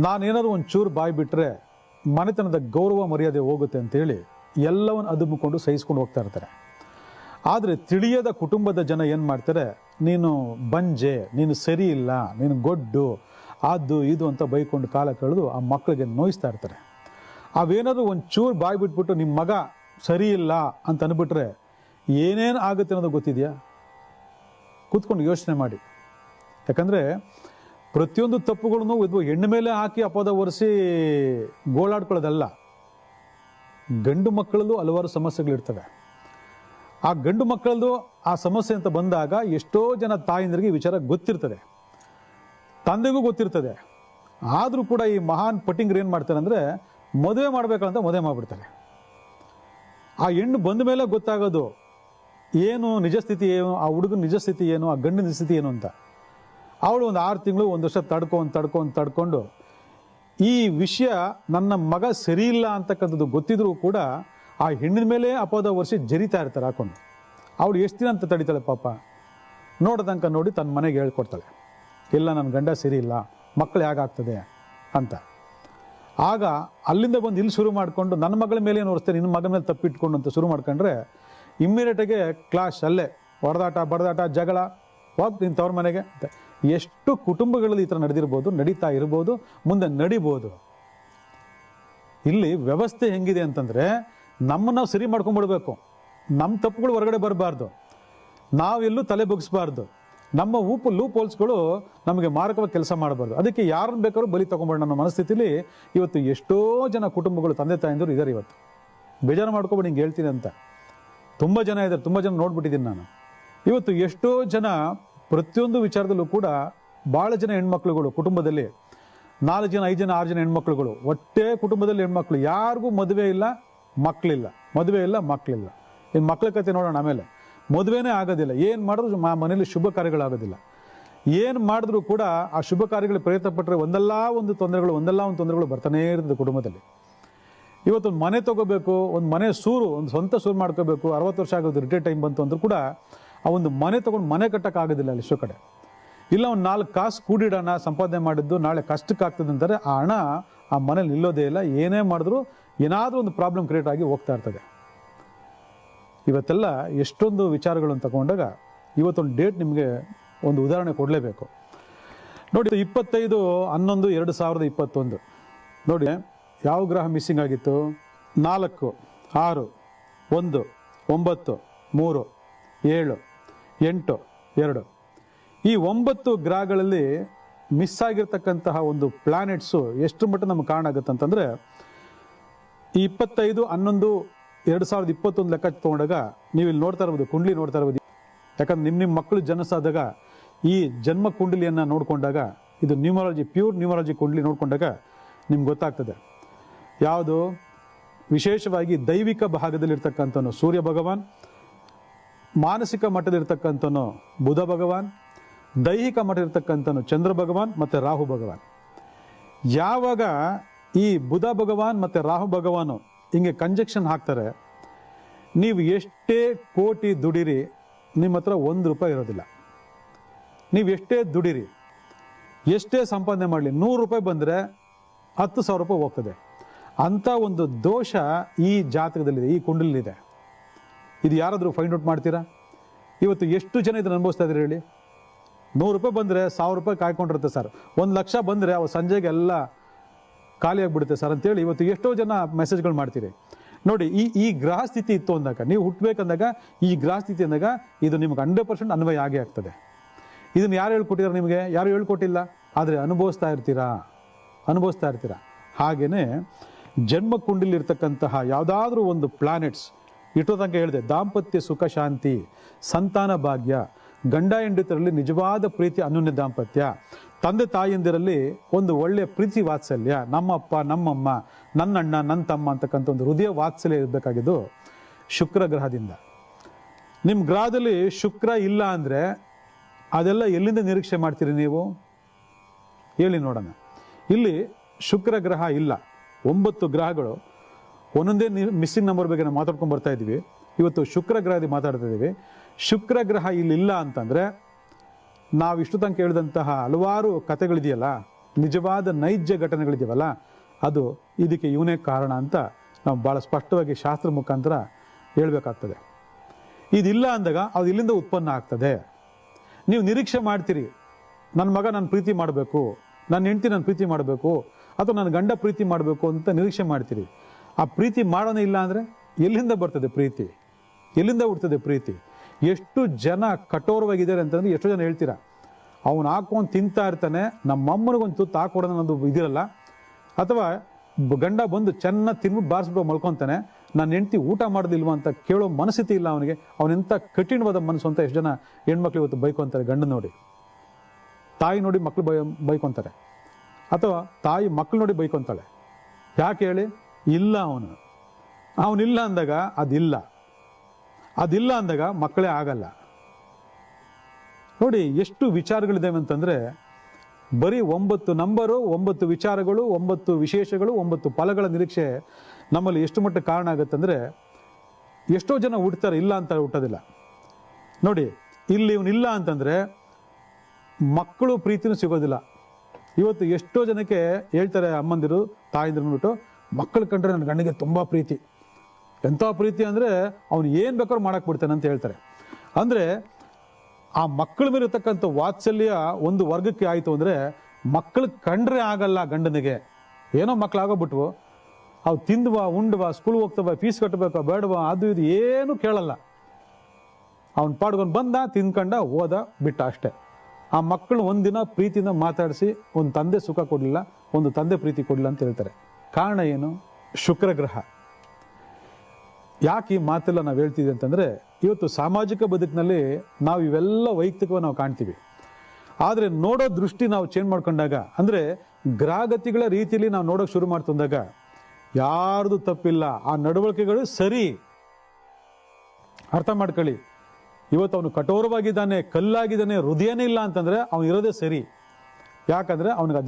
ನಾನೇನಾದ್ರು ಒಂಚೂರು ಬಾಯಿ ಬಿಟ್ಟರೆ ಮನೆತನದ ಗೌರವ ಮರ್ಯಾದೆ ಹೋಗುತ್ತೆ ಅಂತೇಳಿ ಎಲ್ಲವನ್ನು ಅದುಮಿಕೊಂಡು ಸಹಿಸ್ಕೊಂಡು ಹೋಗ್ತಾ ಇರ್ತಾರೆ. ಆದರೆ ತಿಳಿಯದ ಕುಟುಂಬದ ಜನ ಏನು ಮಾಡ್ತಾರೆ, ನೀನು ಬಂಜೆ, ನೀನು ಸರಿ ಇಲ್ಲ, ನೀನು ಗೊಡ್ಡು, ಅದು ಇದು ಅಂತ ಬೈಕೊಂಡು ಕಾಲ ಕಳೆದು ಆ ಮಕ್ಕಳಿಗೆ ನೋಯಿಸ್ತಾ ಇರ್ತಾರೆ. ಅವೇನಾದ್ರು ಒಂಚೂರು ಬಾಯಿ ಬಿಟ್ಬಿಟ್ಟು ನಿಮ್ಮ ಮಗ ಸರಿ ಇಲ್ಲ ಅಂತ ಅಂದ್ಬಿಟ್ರೆ ಏನೇನು ಆಗುತ್ತೆ ಅನ್ನೋದು ಗೊತ್ತಿದೆಯಾ? ಕೂತ್ಕೊಂಡು ಯೋಚನೆ ಮಾಡಿ. ಯಾಕಂದರೆ ಪ್ರತಿಯೊಂದು ತಪ್ಪುಗಳನ್ನು ಇದು ಹೆಣ್ಣು ಮೇಲೆ ಹಾಕಿ ಅಪವಾದ ಹೊರಿಸಿ ಗೋಳಾಡ್ಕೊಳ್ಳೋದಲ್ಲ. ಗಂಡು ಮಕ್ಕಳಲ್ಲೂ ಹಲವಾರು ಸಮಸ್ಯೆಗಳಿರ್ತವೆ. ಆ ಗಂಡು ಮಕ್ಕಳದ್ದು ಆ ಸಮಸ್ಯೆ ಅಂತ ಬಂದಾಗ ಎಷ್ಟೋ ಜನ ತಾಯಂದಿರಿಗೆ ವಿಚಾರ ಗೊತ್ತಿರ್ತದೆ, ತಂದೆಗೂ ಗೊತ್ತಿರ್ತದೆ. ಆದರೂ ಕೂಡ ಈ ಮಹಾನ್ ಪಟ್ಟಿಂಗರು ಏನು ಮಾಡ್ತಾರೆ ಅಂದರೆ, ಮದುವೆ ಮಾಡಬೇಕಂತ ಮದುವೆ ಮಾಡಿಬಿಡ್ತಾರೆ. ಆ ಹೆಣ್ಣು ಬಂದ ಮೇಲೆ ಗೊತ್ತಾಗೋದು ಏನು ನಿಜ ಸ್ಥಿತಿ ಏನು, ಆ ಹುಡುಗನ ನಿಜ ಸ್ಥಿತಿ ಏನು, ಆ ಗಂಡಿನ ನಿಜ ಸ್ಥಿತಿ ಏನು ಅಂತ. ಅವಳು ಒಂದು 6 ತಿಂಗಳು, 1 ವರ್ಷ ತಡ್ಕೊಂಡು ಈ ವಿಷಯ ನನ್ನ ಮಗ ಸರಿ ಇಲ್ಲ ಅಂತಕ್ಕಂಥದ್ದು ಗೊತ್ತಿದ್ರೂ ಕೂಡ ಆ ಹೆಣ್ಣಿನ ಮೇಲೆ ಅಪವಾದ ವರ್ಷಿ ಜರಿತಾ ಇರ್ತಾರೆ ಹಾಕೊಂಡು. ಅವಳು ಎಷ್ಟು ದಿನ ಅಂತ ತಡಿತಾಳೆ ಪಾಪ. ನೋಡೋದಂಕ ನೋಡಿ ತನ್ನ ಮನೆಗೆ ಹೇಳ್ಕೊಡ್ತಾಳೆ, ಇಲ್ಲ ನನ್ನ ಗಂಡ ಸರಿ ಇಲ್ಲ, ಮಕ್ಕಳು ಹೇಗಾಗ್ತದೆ ಅಂತ. ಆಗ ಅಲ್ಲಿಂದ ಬಂದು ಇಲ್ಲಿ ಶುರು ಮಾಡಿಕೊಂಡು ನನ್ನ ಮಗಳ ಮೇಲೆ ಏನು ಹೊರಿಸ್ತೇನೆ, ನಿನ್ನ ಮಗನ ಮೇಲೆ ತಪ್ಪಿಟ್ಕೊಂಡು ಅಂತ ಶುರು ಮಾಡ್ಕೊಂಡ್ರೆ ಇಮ್ಮಿಡಿಯೇಟಾಗೆ ಕ್ಲಾಶ್, ಅಲ್ಲೇ ಹೊಡೆದಾಟ ಬಡದಾಟ ಜಗಳ, ಹೋಗಿ ನಿನ್ನ ತವ್ರ ಮನೆಗೆ ಅಂತ. ಎಷ್ಟು ಕುಟುಂಬಗಳಲ್ಲಿ ಈ ಥರ ನಡೆದಿರ್ಬೋದು, ನಡೀತಾ ಇರ್ಬೋದು, ಮುಂದೆ ನಡಿಬೋದು. ಇಲ್ಲಿ ವ್ಯವಸ್ಥೆ ಹೆಂಗಿದೆ ಅಂತಂದರೆ, ನಾವು ಸರಿ ಮಾಡ್ಕೊಂಡ್ಬಿಡ್ಬೇಕು. ನಮ್ಮ ತಪ್ಪುಗಳು ಹೊರಗಡೆ ಬರಬಾರ್ದು, ನಾವೆಲ್ಲೂ ತಲೆ ಬಗ್ಗಿಸ್ಬಾರ್ದು, ನಮ್ಮ ಲೂಪ್ ಹೋಲ್ಸ್ಗಳು ನಮಗೆ ಮಾರಕವಾಗಿ ಕೆಲಸ ಮಾಡಬಾರ್ದು. ಅದಕ್ಕೆ ಯಾರನ್ನು ಬೇಕಾದ್ರೂ ಬಲಿ ತೊಗೊಂಡ್ಬೇಡ ಅನ್ನೋ ಮನಸ್ಥಿತಿಲಿ ಇವತ್ತು ಎಷ್ಟೋ ಜನ ಕುಟುಂಬಗಳು, ತಂದೆ ತಾಯಂದಿರು ಇದ್ದಾರೆ. ಇವತ್ತು ಬೇಜಾರು ಮಾಡ್ಕೊಬೇಡಿ, ಹಿಂಗೆ ಹೇಳ್ತೀನಿ ಅಂತ. ತುಂಬ ಜನ ಇದ್ದಾರೆ, ತುಂಬ ಜನ ನೋಡ್ಬಿಟ್ಟಿದ್ದೀನಿ ನಾನು. ಇವತ್ತು ಎಷ್ಟೋ ಜನ ಪ್ರತಿಯೊಂದು ವಿಚಾರದಲ್ಲೂ ಕೂಡ ಭಾಳ ಜನ ಹೆಣ್ಮಕ್ಳುಗಳು ಕುಟುಂಬದಲ್ಲಿ 4 ಜನ 5 ಜನ 6 ಜನ ಹೆಣ್ಮಕ್ಳುಗಳು, ಒಟ್ಟೇ ಕುಟುಂಬದಲ್ಲಿ ಹೆಣ್ಮಕ್ಳು, ಯಾರಿಗೂ ಮದುವೆ ಇಲ್ಲ, ಮಕ್ಕಳಿಲ್ಲ, ಮದುವೆ ಇಲ್ಲ, ಮಕ್ಕಳಿಲ್ಲ. ಇನ್ನು ಮಕ್ಕಳ ಕತೆ ನೋಡೋಣ ಆಮೇಲೆ. ಮದುವೆನೇ ಆಗೋದಿಲ್ಲ, ಏನು ಮಾಡಿದ್ರು ಮನೇಲಿ ಶುಭ ಕಾರ್ಯಗಳಾಗೋದಿಲ್ಲ. ಏನು ಮಾಡಿದ್ರು ಕೂಡ ಆ ಶುಭ ಕಾರ್ಯಗಳಿಗೆ ಪ್ರಯತ್ನ ಪಟ್ಟರೆ ಒಂದಲ್ಲ ಒಂದು ತೊಂದರೆಗಳು ಬರ್ತಾನೇ ಇರ್ತದೆ ಕುಟುಂಬದಲ್ಲಿ. ಇವತ್ತೊಂದು ಮನೆ ತೊಗೋಬೇಕು, ಒಂದು ಮನೆ ಒಂದು ಸ್ವಂತ ಸೂರು ಮಾಡ್ಕೋಬೇಕು, 60 ವರ್ಷ ಆಗೋದು, ರಿಟೈರ್ ಟೈಮ್ ಬಂತು ಅಂದ್ರೂ ಕೂಡ ಆ ಒಂದು ಮನೆ ತೊಗೊಂಡು ಮನೆ ಕಟ್ಟೋಕ್ಕಾಗೋದಿಲ್ಲ ಅಲ್ಲಿ ಎಷ್ಟೋ ಕಡೆ. ಇಲ್ಲ ಒಂದು 4 ಕಾಸು ಕೂಡಿಡೋಣ, ಸಂಪಾದನೆ ಮಾಡಿದ್ದು ನಾಳೆ ಕಷ್ಟಕ್ಕಾಗ್ತದೆ ಅಂತಾರೆ, ಆ ಹಣ ಆ ಮನೇಲಿ ನಿಲ್ಲೋದೇ ಇಲ್ಲ. ಏನೇ ಮಾಡಿದ್ರು ಏನಾದರೂ ಒಂದು ಪ್ರಾಬ್ಲಮ್ ಕ್ರಿಯೇಟ್ ಆಗಿ ಹೋಗ್ತಾ ಇರ್ತದೆ. ಇವತ್ತೆಲ್ಲ ಎಷ್ಟೊಂದು ವಿಚಾರಗಳನ್ನು ತಗೊಂಡಾಗ ಇವತ್ತೊಂದು ಡೇಟ್ ನಿಮಗೆ ಒಂದು ಉದಾಹರಣೆ ಕೊಡಲೇಬೇಕು. ನೋಡಿ, 25/11/2021 ನೋಡಿ, ಯಾವ ಗ್ರಹ ಮಿಸ್ಸಿಂಗ್ ಆಗಿತ್ತು? 4, 6, 1, 9, 3, 7, 8, 2. ಈ 9 ಗ್ರಹಗಳಲ್ಲಿ ಮಿಸ್ ಆಗಿರ್ತಕ್ಕಂತಹ ಒಂದು ಪ್ಲಾನೆಟ್ಸು ಎಷ್ಟು ಮಟ್ಟ ನಮ್ಗೆ ಕಾರಣ ಆಗುತ್ತೆ ಅಂತಂದರೆ, ಈ 25/11/2021 ಲೆಕ್ಕ ತೊಗೊಂಡಾಗ ನೀವು ಇಲ್ಲಿ ನೋಡ್ತಾ ಇರ್ಬೋದು, ಕುಂಡ್ಲಿ ನೋಡ್ತಾ ಇರ್ಬೋದು. ಯಾಕಂದ್ರೆ ನಿಮ್ಮ ಮಕ್ಕಳು ಜನಿಸಾದಾಗ ಈ ಜನ್ಮ ಕುಂಡಲಿಯನ್ನು ನೋಡಿಕೊಂಡಾಗ, ಇದು ನ್ಯೂಮರಾಲಜಿ, ಪ್ಯೂರ್ ನ್ಯೂಮರಾಲಜಿ ಕುಂಡಲಿ ನೋಡಿಕೊಂಡಾಗ ನಿಮ್ಗೆ ಗೊತ್ತಾಗ್ತದೆ. ಯಾವುದು ವಿಶೇಷವಾಗಿ ದೈವಿಕ ಭಾಗದಲ್ಲಿರ್ತಕ್ಕಂಥನು ಸೂರ್ಯ ಭಗವಾನ್, ಮಾನಸಿಕ ಮಟ್ಟದಲ್ಲಿರ್ತಕ್ಕಂಥನು ಬುಧ ಭಗವಾನ್, ದೈಹಿಕ ಮಟ್ಟದಲ್ಲಿರ್ತಕ್ಕಂಥನು ಚಂದ್ರ ಭಗವಾನ್ ಮತ್ತು ರಾಹು ಭಗವಾನ್. ಯಾವಾಗ ಈ ಬುಧ ಭಗವಾನ್ ಮತ್ತು ರಾಹು ಭಗವಾನು ಹಿಂಗೆ ಕಂಜಕ್ಷನ್ ಹಾಕ್ತಾರೆ, ನೀವು ಎಷ್ಟೇ ಕೋಟಿ ದುಡಿರಿ ನಿಮ್ಮ ಹತ್ರ ₹1 ಇರೋದಿಲ್ಲ. ನೀವು ಎಷ್ಟೇ ದುಡಿರಿ, ಎಷ್ಟೇ ಸಂಪಾದನೆ ಮಾಡಲಿ, ₹100 ಬಂದರೆ ₹10,000 ಹೋಗ್ತದೆ. ಅಂಥ ಒಂದು ದೋಷ ಈ ಜಾತಕದಲ್ಲಿದೆ, ಈ ಕುಂಡಲಿದೆ. ಇದು ಯಾರಾದರೂ ಫೈಂಡ್ ಔಟ್ ಮಾಡ್ತೀರಾ? ಇವತ್ತು ಎಷ್ಟು ಜನ ಇದನ್ನು ಅನುಭವಿಸ್ತಾ ಇದ್ದೀರಿ ಹೇಳಿ? ₹100 ಬಂದರೆ ₹1,000 ಕಾಯ್ಕೊಂಡಿರುತ್ತೆ ಸರ್, 1,00,000 ಬಂದರೆ ಅವ ಸಂಜೆಗೆ ಎಲ್ಲ ಖಾಲಿಯಾಗಿಬಿಡುತ್ತೆ ಸರ್ ಅಂತೇಳಿ ಇವತ್ತು ಎಷ್ಟೋ ಜನ ಮೆಸೇಜ್ಗಳು ಮಾಡ್ತೀರಿ. ನೋಡಿ, ಈ ಗ್ರಹ ಸ್ಥಿತಿ ಇತ್ತು ಅಂದಾಗ, ನೀವು ಹುಟ್ಟಬೇಕಂದಾಗ ಈ ಗ್ರಹ ಸ್ಥಿತಿ ಅಂದಾಗ ಇದು ನಿಮ್ಗೆ 100% ಅನ್ವಯ ಆಗೇ ಆಗ್ತದೆ. ಇದನ್ನು ಯಾರು ಹೇಳ್ಕೊಟ್ಟಿದ್ದಾರೆ ನಿಮಗೆ? ಯಾರು ಹೇಳ್ಕೊಟ್ಟಿಲ್ಲ, ಆದರೆ ಅನುಭವಿಸ್ತಾ ಇರ್ತೀರಾ. ಹಾಗೆಯೇ ಜನ್ಮ ಕುಂಡಲಿರ್ತಕ್ಕಂತಹ ಯಾವುದಾದ್ರೂ ಒಂದು ಪ್ಲಾನೆಟ್ಸ್ ಇಟ್ಟೋ ತನಕ ಹೇಳಿದೆ, ದಾಂಪತ್ಯ ಸುಖ ಶಾಂತಿ, ಸಂತಾನ ಭಾಗ್ಯ, ಗಂಡ ಹೆಂಡತಿಯರಲ್ಲಿ ನಿಜವಾದ ಪ್ರೀತಿ, ಅನ್ಯೋನ್ಯ ದಾಂಪತ್ಯ, ತಂದೆ ತಾಯಿಯಂದಿರಲ್ಲಿ ಒಂದು ಒಳ್ಳೆಯ ಪ್ರೀತಿ ವಾತ್ಸಲ್ಯ, ನಮ್ಮಪ್ಪ ನಮ್ಮಮ್ಮ, ನನ್ನಣ್ಣ ನನ್ನ ತಮ್ಮ ಅಂತಕ್ಕಂಥ ಒಂದು ಹೃದಯ ವಾತ್ಸಲ್ಯ ಇರಬೇಕಾಗಿದ್ದು ಶುಕ್ರ ಗ್ರಹದಿಂದ. ನಿಮ್ಮ ಗ್ರಹದಲ್ಲಿ ಶುಕ್ರ ಇಲ್ಲ ಅಂದರೆ ಅದೆಲ್ಲ ಎಲ್ಲಿಂದ ನಿರೀಕ್ಷೆ ಮಾಡ್ತೀರಿ ನೀವು ಹೇಳಿ ನೋಡೋಣ. ಇಲ್ಲಿ ಶುಕ್ರ ಗ್ರಹ ಇಲ್ಲ, 9 ಗ್ರಹಗಳು, ಒಂದೊಂದೇ ಮಿಸ್ಸಿಂಗ್ ನಂಬರ್ ಬಗ್ಗೆ ನಾವು ಮಾತಾಡ್ಕೊಂಡು ಬರ್ತಾ ಇದ್ದೀವಿ. ಇವತ್ತು ಶುಕ್ರ ಗ್ರಹದ ಮಾತಾಡ್ತಾ ಇದ್ದೀವಿ. ಶುಕ್ರ ಗ್ರಹ ಇಲ್ಲಿಲ್ಲ ಅಂತಂದರೆ ನಾವು ಇಷ್ಟು ತನಕ ಹೇಳಿದಂತಹ ಹಲವಾರು ಕಥೆಗಳಿದೆಯಲ್ಲ, ನಿಜವಾದ ನೈಜ ಘಟನೆಗಳಿದೆಯಲ್ಲ, ಅದು ಇದಕ್ಕೆ ಇವನೇ ಕಾರಣ ಅಂತ ನಾವು ಭಾಳ ಸ್ಪಷ್ಟವಾಗಿ ಶಾಸ್ತ್ರ ಮುಖಾಂತರ ಹೇಳಬೇಕಾಗ್ತದೆ. ಇದಿಲ್ಲ ಅಂದಾಗ ಅದು ಇಲ್ಲಿಂದ ಉತ್ಪನ್ನ ಆಗ್ತದೆ. ನೀವು ನಿರೀಕ್ಷೆ ಮಾಡ್ತೀರಿ, ನನ್ನ ಮಗ ನನ್ನ ಪ್ರೀತಿ ಮಾಡಬೇಕು, ನನ್ನ ಹೆಂಡತಿ ನನ್ನ ಪ್ರೀತಿ ಮಾಡಬೇಕು, ಅಥವಾ ನನ್ನ ಗಂಡ ಪ್ರೀತಿ ಮಾಡಬೇಕು ಅಂತ ನಿರೀಕ್ಷೆ ಮಾಡ್ತೀರಿ. ಆ ಪ್ರೀತಿ ಮಾಡೋಣ ಇಲ್ಲ ಅಂದರೆ ಎಲ್ಲಿಂದ ಬರ್ತದೆ ಪ್ರೀತಿ? ಎಲ್ಲಿಂದ ಹುಡ್ತದೆ ಪ್ರೀತಿ? ಎಷ್ಟು ಜನ ಕಠೋರವಾಗಿದ್ದಾರೆ ಅಂತಂದ್ರೆ ಎಷ್ಟೋ ಜನ ಹೇಳ್ತೀರಾ, ಅವನು ಹಾಕೊಂಡು ತಿಂತಾ ಇರ್ತಾನೆ, ನಮ್ಮಮ್ಮನಿಗೊಂದು ತುತ್ತು ಹಾಕೊಡೋಣ ಅನ್ನೋದು ಇದಿರಲ್ಲ, ಅಥವಾ ಗಂಡ ಬಂದು ಚೆನ್ನಾಗಿ ತಿನ್ಬಿಟ್ಟು ಬಾರಿಸ್ಬಿಟ್ಟು ಮಲ್ಕೊತಾನೆ, ನನ್ನ ಹೆಂಡತಿ ಊಟ ಮಾಡೋದಿಲ್ವ ಅಂತ ಕೇಳೋ ಮನಸ್ಥಿತಿ ಇಲ್ಲ ಅವನಿಗೆ. ಅವನೆಂಥ ಕಠಿಣವಾದ ಮನಸ್ಸು ಅಂತ ಎಷ್ಟು ಜನ ಹೆಣ್ಮಕ್ಳು ಇವತ್ತು ಬೈಕೊಂತಾರೆ. ಗಂಡ ನೋಡಿ, ತಾಯಿ ನೋಡಿ ಮಕ್ಳು ಬೈಕೊಂತಾರೆ, ಅಥವಾ ತಾಯಿ ಮಕ್ಳು ನೋಡಿ ಬೈಕೊಂತಾಳೆ. ಯಾಕೆ ಹೇಳಿ? ಇಲ್ಲ, ಅವನಿಲ್ಲ ಅಂದಾಗ ಅದಿಲ್ಲ ಅಂದಾಗ ಮಕ್ಕಳೇ ಆಗಲ್ಲ. ನೋಡಿ ಎಷ್ಟು ವಿಚಾರಗಳಿದ್ದಾವೆ ಅಂತಂದ್ರೆ, ಬರೀ 9 ನಂಬರು, 9 ವಿಚಾರಗಳು, 9 ವಿಶೇಷಗಳು, 9 ಫಲಗಳ ನಿರೀಕ್ಷೆ ನಮ್ಮಲ್ಲಿ ಎಷ್ಟು ಮಟ್ಟ ಕಾರಣ ಆಗುತ್ತಂದ್ರೆ, ಎಷ್ಟೋ ಜನ ಹುಡ್ತಾರೆ, ಇಲ್ಲ ಅಂತ ಹುಟ್ಟೋದಿಲ್ಲ. ನೋಡಿ, ಇಲ್ಲಿ ಇವನಿಲ್ಲ ಅಂತಂದ್ರೆ ಮಕ್ಕಳು ಪ್ರೀತಿನೂ ಸಿಗೋದಿಲ್ಲ. ಇವತ್ತು ಎಷ್ಟೋ ಜನಕ್ಕೆ ಹೇಳ್ತಾರೆ ಅಮ್ಮಂದಿರು, ತಾಯಿಂದಿರು ಅಂದ್ಬಿಟ್ಟು, ಮಕ್ಕಳು ಕಂಡ್ರೆ ನನ್ನ ಗಂಡಿಗೆ ತುಂಬ ಪ್ರೀತಿ, ಎಂಥ ಪ್ರೀತಿ ಅಂದರೆ ಅವ್ನು ಏನು ಬೇಕಾದ್ರೂ ಮಾಡಕ್ಕೆ ಬಿಡ್ತಾನೆ ಅಂತ ಹೇಳ್ತಾರೆ. ಅಂದರೆ ಆ ಮಕ್ಕಳ ಮೇಲೆ ಇರ್ತಕ್ಕಂಥ ವಾತ್ಸಲ್ಯ ಒಂದು ವರ್ಗಕ್ಕೆ ಆಯಿತು ಅಂದರೆ, ಮಕ್ಕಳು ಕಂಡ್ರೆ ಆಗಲ್ಲ ಗಂಡನಿಗೆ. ಏನೋ ಮಕ್ಳು ಆಗೋಗ್ಬಿಟ್ವು, ಅವು ತಿಂದ್ವಾ, ಉಂಡ್ವಾ, ಸ್ಕೂಲ್ ಹೋಗ್ತವ, ಫೀಸ್ ಕಟ್ಟಬೇಕಾ ಬೇಡವಾ, ಅದು ಇದು ಏನೂ ಕೇಳಲ್ಲ. ಅವ್ನು ಪಾಡ್ಕೊಂಡು ಬಂದ, ತಿಂದ್ಕೊಂಡ, ಹೋದ, ಬಿಟ್ಟ, ಅಷ್ಟೇ. ಆ ಮಕ್ಕಳು ಒಂದಿನ ಪ್ರೀತಿಯಿಂದ ಮಾತಾಡಿಸಿ ಒಂದು ತಂದೆ ಸುಖ ಕೊಡಲಿಲ್ಲ, ಒಂದು ತಂದೆ ಪ್ರೀತಿ ಕೊಡಲಿಲ್ಲ ಅಂತ ಹೇಳ್ತಾರೆ. ಕಾರಣ ಏನು? ಶುಕ್ರ ಗ್ರಹ. ಯಾಕೆ ಈ ಮಾತೆಲ್ಲ ನಾವು ಹೇಳ್ತೀವಿ ಅಂತಂದರೆ, ಇವತ್ತು ಸಾಮಾಜಿಕ ಬದುಕಿನಲ್ಲಿ ನಾವು ಇವೆಲ್ಲ ವೈಯಕ್ತಿಕವಾಗಿ ನಾವು ಕಾಣ್ತೀವಿ. ಆದರೆ ನೋಡೋ ದೃಷ್ಟಿ ನಾವು ಚೇಂಜ್ ಮಾಡ್ಕೊಂಡಾಗ, ಅಂದರೆ ಗ್ರಹಗತಿಗಳ ರೀತಿಯಲ್ಲಿ ನಾವು ನೋಡೋಕೆ ಶುರು ಮಾಡ್ತಂದಾಗ ಯಾರ್ದು ತಪ್ಪಿಲ್ಲ, ಆ ನಡವಳಿಕೆಗಳು ಸರಿ. ಅರ್ಥ ಮಾಡ್ಕೊಳ್ಳಿ, ಇವತ್ತು ಅವನು ಕಠೋರವಾಗಿದ್ದಾನೆ, ಕಲ್ಲಾಗಿದ್ದಾನೆ, ಹೃದಯನೇ ಇಲ್ಲ ಅಂತಂದರೆ ಅವನು ಇರೋದೇ ಸರಿ. ಯಾಕಂದರೆ ಅವನಿಗೆ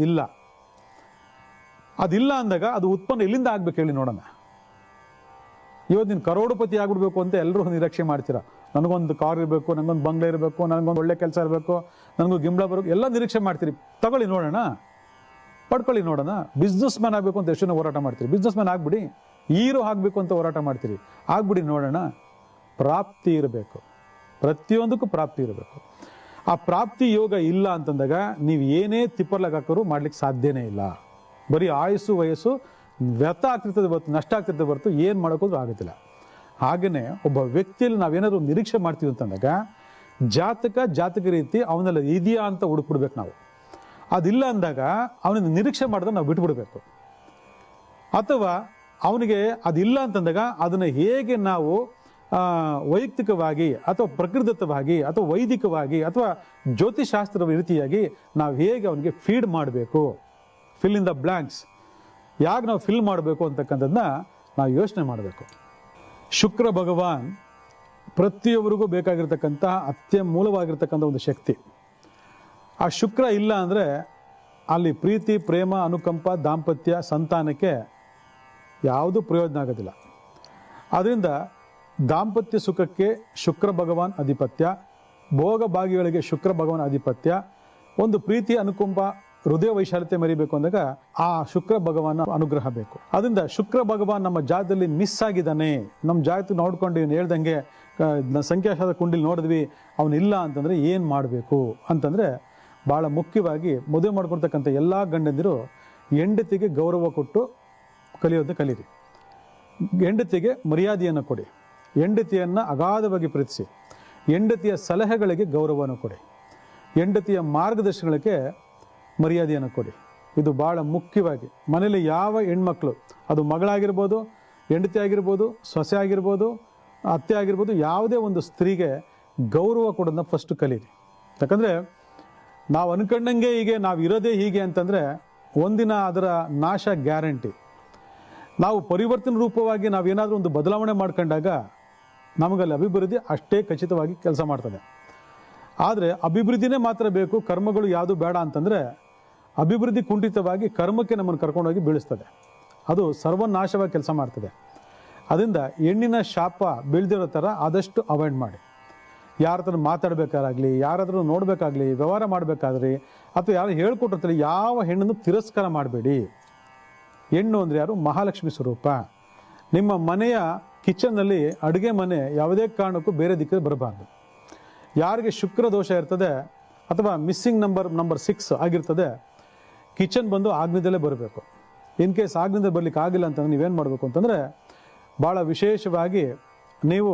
ಅದಿಲ್ಲ ಅಂದಾಗ ಅದು ಉತ್ಪನ್ನ ಎಲ್ಲಿಂದ ಆಗ್ಬೇಕು ಹೇಳಿ ನೋಡೋಣ. ಇವತ್ತು ನೀನು ಕರೋಡಪತಿ ಆಗ್ಬಿಡ್ಬೇಕು ಅಂತ ಎಲ್ಲರೂ ನಿರೀಕ್ಷೆ ಮಾಡ್ತೀರಾ. ನನಗೊಂದು ಕಾರ್ ಇರಬೇಕು, ನನಗೊಂದು ಬಂಗ್ಲೆ ಇರಬೇಕು, ನನಗೊಂದು ಒಳ್ಳೆ ಕೆಲಸ ಇರಬೇಕು, ನನಗೂ ಗಿಂಬಳ ಬರಬೇಕು, ಎಲ್ಲ ನಿರೀಕ್ಷೆ ಮಾಡ್ತೀರಿ. ತಗೊಳ್ಳಿ ನೋಡೋಣ, ಪಡ್ಕೊಳ್ಳಿ ನೋಡೋಣ. ಬಿಸ್ನೆಸ್ ಮ್ಯಾನ್ ಆಗಬೇಕು ಅಂತ ಎಷ್ಟು ಹೋರಾಟ ಮಾಡ್ತೀರಿ, ಬಿಸ್ನೆಸ್ ಮ್ಯಾನ್ ಆಗ್ಬಿಡಿ. ಹೀರೋ ಆಗಬೇಕು ಅಂತ ಹೋರಾಟ ಮಾಡ್ತೀರಿ, ಆಗ್ಬಿಡಿ ನೋಡೋಣ. ಪ್ರಾಪ್ತಿ ಇರಬೇಕು, ಪ್ರತಿಯೊಂದಕ್ಕೂ ಪ್ರಾಪ್ತಿ ಇರಬೇಕು. ಆ ಪ್ರಾಪ್ತಿ ಯೋಗ ಇಲ್ಲ ಅಂತಂದಾಗ ನೀವು ಏನೇ ತಿಪ್ಪರ್ಲಾಗ ಹಾಕೋರು ಮಾಡ್ಲಿಕ್ಕೆ ಸಾಧ್ಯನೇ ಇಲ್ಲ. ಬರೀ ಆಯಸ್ಸು ವಯಸ್ಸು ವ್ಯರ್ಥ ಆಗ್ತಿರ್ತದೆ ಹೊರತು, ನಷ್ಟ ಆಗ್ತಿರ್ತದೆ ಹೊರತು ಏನು ಮಾಡೋಕ್ಕೋದ್ರೂ ಆಗೋದಿಲ್ಲ. ಹಾಗೆಯೇ ಒಬ್ಬ ವ್ಯಕ್ತಿಯಲ್ಲಿ ನಾವೇನಾದ್ರು ನಿರೀಕ್ಷೆ ಮಾಡ್ತೀವಿ ಅಂತಂದಾಗ ಜಾತಕ ರೀತಿ ಅವನೆಲ್ಲ ಇದೆಯಾ ಅಂತ ಹುಡುಕ್ಬಿಡ್ಬೇಕು ನಾವು. ಅದಿಲ್ಲ ಅಂದಾಗ ಅವನಿಗೆ ನಿರೀಕ್ಷೆ ಮಾಡಿದ್ರೆ ನಾವು ಬಿಟ್ಬಿಡ್ಬೇಕು. ಅಥವಾ ಅವನಿಗೆ ಅದಿಲ್ಲ ಅಂತಂದಾಗ ಅದನ್ನು ಹೇಗೆ ನಾವು ವೈಯಕ್ತಿಕವಾಗಿ ಅಥವಾ ಪ್ರಕೃತಿದತ್ತವಾಗಿ ಅಥವಾ ವೈದಿಕವಾಗಿ ಅಥವಾ ಜ್ಯೋತಿಷಾಸ್ತ್ರ ರೀತಿಯಾಗಿ ನಾವು ಹೇಗೆ ಅವನಿಗೆ ಫೀಡ್ ಮಾಡಬೇಕು, ಫಿಲ್ ಇನ್ ದ ಬ್ಲ್ಯಾಂಕ್ಸ್, ಯಾಕೆ ನಾವು ಫಿಲ್ ಮಾಡಬೇಕು ಅಂತಕ್ಕಂಥದ್ದನ್ನ ನಾವು ಯೋಚನೆ ಮಾಡಬೇಕು. ಶುಕ್ರ ಭಗವಾನ್ ಪ್ರತಿಯೊಬ್ಬರಿಗೂ ಬೇಕಾಗಿರ್ತಕ್ಕಂಥ ಅತ್ಯಮೂಲವಾಗಿರ್ತಕ್ಕಂಥ ಒಂದು ಶಕ್ತಿ. ಆ ಶುಕ್ರ ಇಲ್ಲ ಅಂದರೆ ಅಲ್ಲಿ ಪ್ರೀತಿ, ಪ್ರೇಮ, ಅನುಕಂಪ, ದಾಂಪತ್ಯ, ಸಂತಾನಕ್ಕೆ ಯಾವುದೂ ಪ್ರಯೋಜನ ಆಗೋದಿಲ್ಲ. ಆದ್ದರಿಂದ ದಾಂಪತ್ಯ ಸುಖಕ್ಕೆ ಶುಕ್ರ ಭಗವಾನ್ ಅಧಿಪತ್ಯ, ಭೋಗ ಭಾಗಿಗಳಿಗೆ ಶುಕ್ರ ಭಗವಾನ್ ಅಧಿಪತ್ಯ. ಒಂದು ಪ್ರೀತಿ, ಅನುಕಂಪ, ಹೃದಯ ವೈಶಾಲ್ಯತೆ ಮರಿಬೇಕು ಅಂದಾಗ ಆ ಶುಕ್ರ ಭಗವಾನ ಅನುಗ್ರಹ ಬೇಕು. ಅದರಿಂದ ಶುಕ್ರ ಭಗವಾನ್ ನಮ್ಮ ಜಾತದಲ್ಲಿ ಮಿಸ್ ಆಗಿದ್ದಾನೆ, ನಮ್ಮ ಜಾತಕ ನೋಡ್ಕೊಂಡು ಹೇಳ್ದಂಗೆ ಸಂಖ್ಯಾಶಾಸ್ತ್ರ ಕುಂಡಿಲಿ ನೋಡಿದ್ವಿ, ಅವನಿಲ್ಲ ಅಂತಂದರೆ ಏನು ಮಾಡಬೇಕು ಅಂತಂದರೆ, ಭಾಳ ಮುಖ್ಯವಾಗಿ ಮದುವೆ ಮಾಡ್ಕೊಳ್ತಕ್ಕಂಥ ಎಲ್ಲ ಗಂಡಂದಿರು ಹೆಂಡತಿಗೆ ಗೌರವ ಕೊಟ್ಟು ಕಲಿಯೋದನ್ನ ಕಲೀರಿ. ಹೆಂಡತಿಗೆ ಮರ್ಯಾದೆಯನ್ನು ಕೊಡಿ, ಹೆಂಡತಿಯನ್ನು ಅಗಾಧವಾಗಿ ಪ್ರೀತಿಸಿ, ಹೆಂಡತಿಯ ಸಲಹೆಗಳಿಗೆ ಗೌರವವನ್ನು ಕೊಡಿ, ಹೆಂಡತಿಯ ಮಾರ್ಗದರ್ಶನಗಳಿಗೆ ಮರ್ಯಾದೆಯನ್ನು ಕೊಡಿ. ಇದು ಭಾಳ ಮುಖ್ಯವಾಗಿ ಮನೇಲಿ ಯಾವ ಹೆಣ್ಮಕ್ಳು, ಅದು ಮಗಳಾಗಿರ್ಬೋದು, ಹೆಂಡತಿ ಆಗಿರ್ಬೋದು, ಸೊಸೆ ಆಗಿರ್ಬೋದು, ಅತ್ತೆ ಆಗಿರ್ಬೋದು, ಯಾವುದೇ ಒಂದು ಸ್ತ್ರೀಗೆ ಗೌರವ ಕೊಡೋದನ್ನ ಫಸ್ಟ್ ಕಲೀರಿ. ಯಾಕಂದರೆ ನಾವು ಅನ್ಕೊಂಡಂಗೆ ಹೀಗೆ ನಾವು ಇರೋದೇ ಹೀಗೆ ಅಂತಂದರೆ ಒಂದಿನ ಅದರ ನಾಶ ಗ್ಯಾರಂಟಿ. ನಾವು ಪರಿವರ್ತನೆ ರೂಪವಾಗಿ ನಾವೇನಾದರೂ ಒಂದು ಬದಲಾವಣೆ ಮಾಡ್ಕೊಂಡಾಗ ನಮಗಲ್ಲಿ ಅಭಿವೃದ್ಧಿ ಅಷ್ಟೇ ಖಚಿತವಾಗಿ ಕೆಲಸ ಮಾಡ್ತದೆ. ಆದರೆ ಅಭಿವೃದ್ಧಿನೇ ಮಾತ್ರ ಬೇಕು, ಕರ್ಮಗಳು ಯಾವುದು ಬೇಡ ಅಂತಂದರೆ ಅಭಿವೃದ್ಧಿ ಕುಂಠಿತವಾಗಿ ಕರ್ಮಕ್ಕೆ ನಮ್ಮನ್ನು ಕರ್ಕೊಂಡೋಗಿ ಬೀಳಿಸ್ತದೆ. ಅದು ಸರ್ವನಾಶವಾಗಿ ಕೆಲಸ ಮಾಡ್ತದೆ. ಅದರಿಂದ ಹೆಣ್ಣಿನ ಶಾಪ ಬೀಳ್ದಿರೋ ಥರ ಆದಷ್ಟು ಅವಾಯ್ಡ್ ಮಾಡಿ. ಯಾರ ಹತ್ರ ಮಾತಾಡಬೇಕಾಗಲಿ, ಯಾರಾದರೂ ನೋಡಬೇಕಾಗಲಿ, ವ್ಯವಹಾರ ಮಾಡಬೇಕಾದ್ರಿ, ಅಥವಾ ಯಾರು ಹೇಳ್ಕೊಟ್ಟಿರ್ತಾರೆ ಯಾವ ಹೆಣ್ಣನ್ನು ತಿರಸ್ಕಾರ ಮಾಡಬೇಡಿ. ಹೆಣ್ಣು ಅಂದರೆ ಯಾರು? ಮಹಾಲಕ್ಷ್ಮಿ ಸ್ವರೂಪ. ನಿಮ್ಮ ಮನೆಯ ಕಿಚನ್ನಲ್ಲಿ ಅಡುಗೆ ಮನೆ ಯಾವುದೇ ಕಾರಣಕ್ಕೂ ಬೇರೆ ದಿಕ್ಕಿಗೆ ಬರಬಾರ್ದು. ಯಾರಿಗೆ ಶುಕ್ರ ದೋಷ ಇರ್ತದೆ ಅಥವಾ ಮಿಸ್ಸಿಂಗ್ ನಂಬರ್ 6 ಆಗಿರ್ತದೆ, ಕಿಚನ್ ಬಂದು ಆಗ್ನೇಯದಲ್ಲೇ ಬರಬೇಕು. ಇನ್ ಕೇಸ್ ಆಗ್ನೇಯದಲ್ಲಿ ಬರಲಿಕ್ಕೆ ಆಗಿಲ್ಲ ಅಂತಂದ್ರೆ ನೀವೇನು ಮಾಡಬೇಕು ಅಂತಂದರೆ, ಭಾಳ ವಿಶೇಷವಾಗಿ ನೀವು